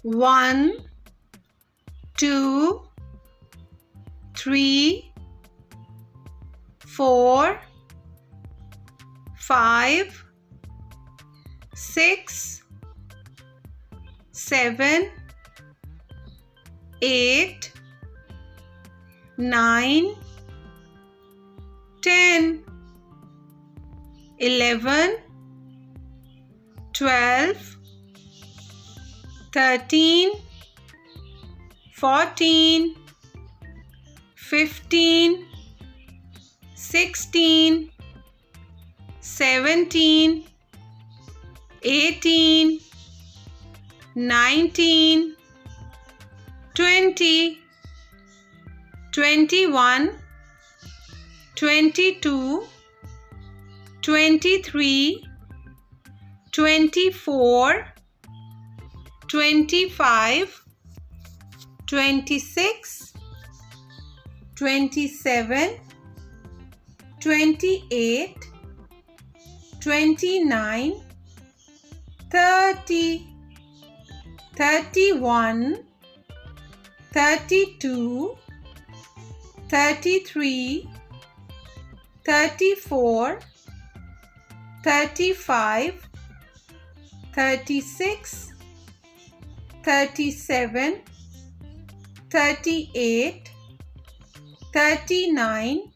1, 2, 3, 4, 5, 6, 7, 8, 9, 10, 11, 12, 13, 14, 15, 16, 17, 18, 19, 20, 21, 22, 23, 24, 25, 26, 27, 28, 29, 30, 31, 32, 33, 34, 35, 36, 37, 38, 39,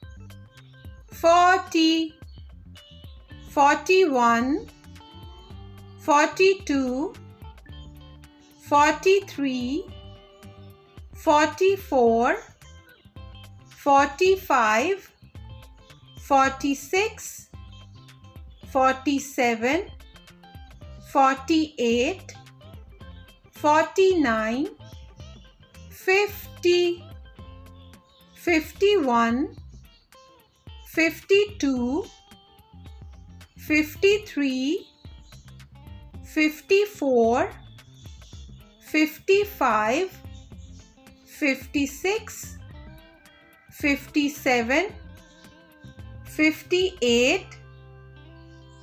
40, 41, 42, 43, 44, 45, 46, 47, 48, 49, 50, 51, 52, 53, 54, 55, 56, 57, 58,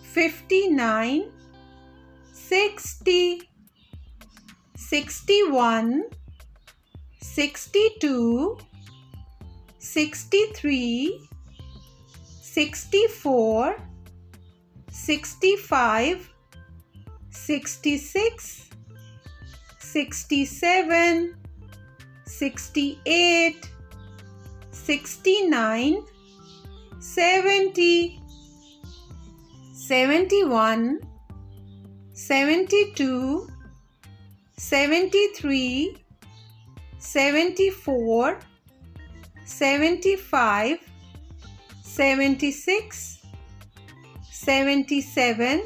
59, 60, 61, 62, 63, 64, 65, 66, 67, 68, 69, 70, 71, 72, 73, 74, 75, 76, 77,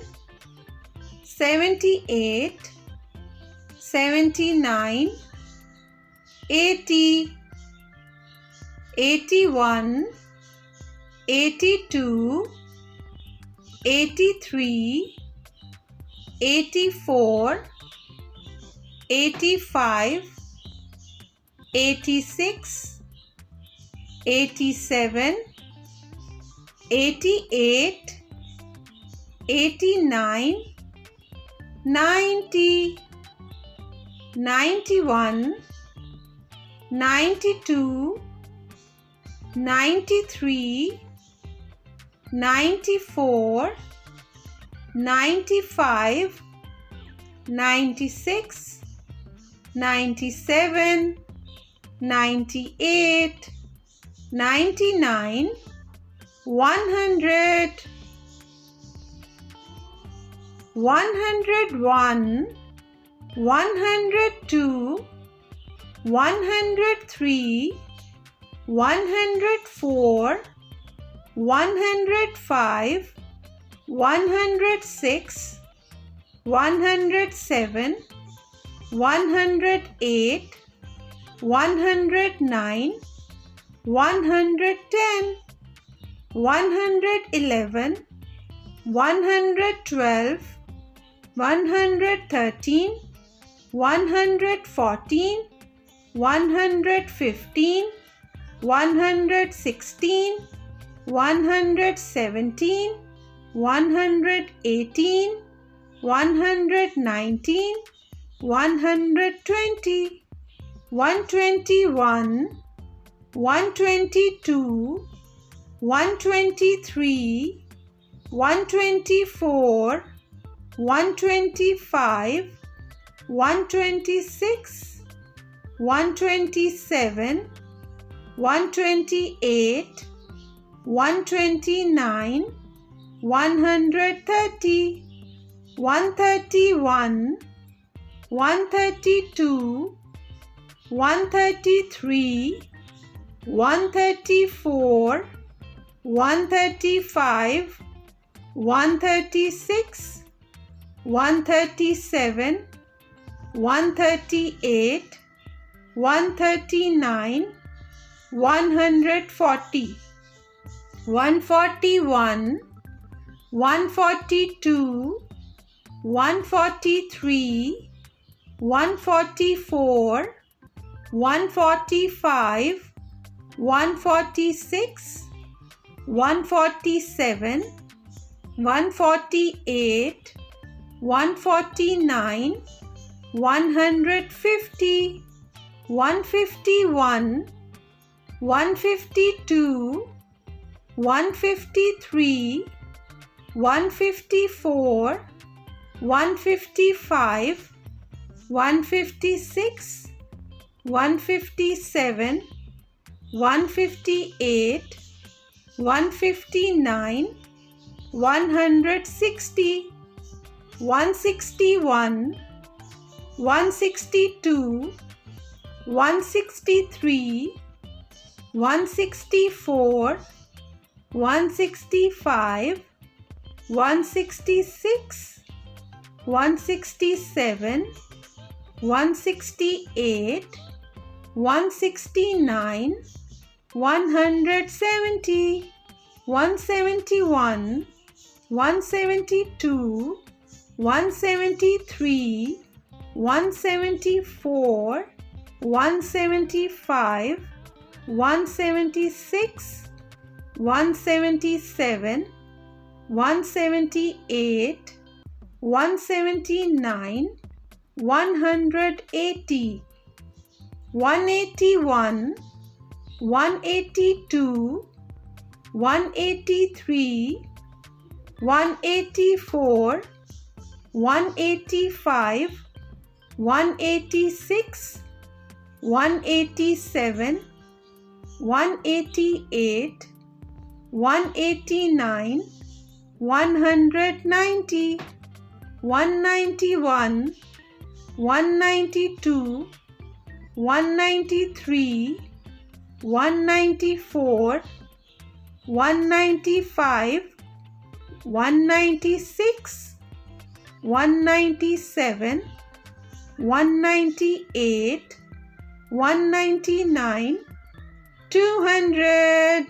78, 79, 80, 81, 82, 83, 84, 85, 86, 87, 88, 89, 90, 91, 92, 93, 94, 95, 96, 97, 98, 99, 100, 101, 102, 103, 104, 105, 106, 107, 108, 109, 110, 111, 112, 113, 114, 115, 116, 117, 118, 119, 120, 121, 122, 123, 124, 125, 126, 127, 128, 129, 130, 131, 132, 133, 134, 135, 136, 137, 138, 139, 140, 141, 142, 143, 144, 145, 146, 147, 148, 149, 150, 151, 152, 153, 154, 155, 156, 157, 158, 159, 160, 161, 162, 163, 164, 165, 166, 167, 168, 169, 170, 171, 172, 173, 174, 175, 176, 177, 178, 179, 180, 181, 182, 183, 184, 185, 186, 187, 188, 189, 190, 191, 192, 193, 194, 195, 196, 197, 198, 199, 200.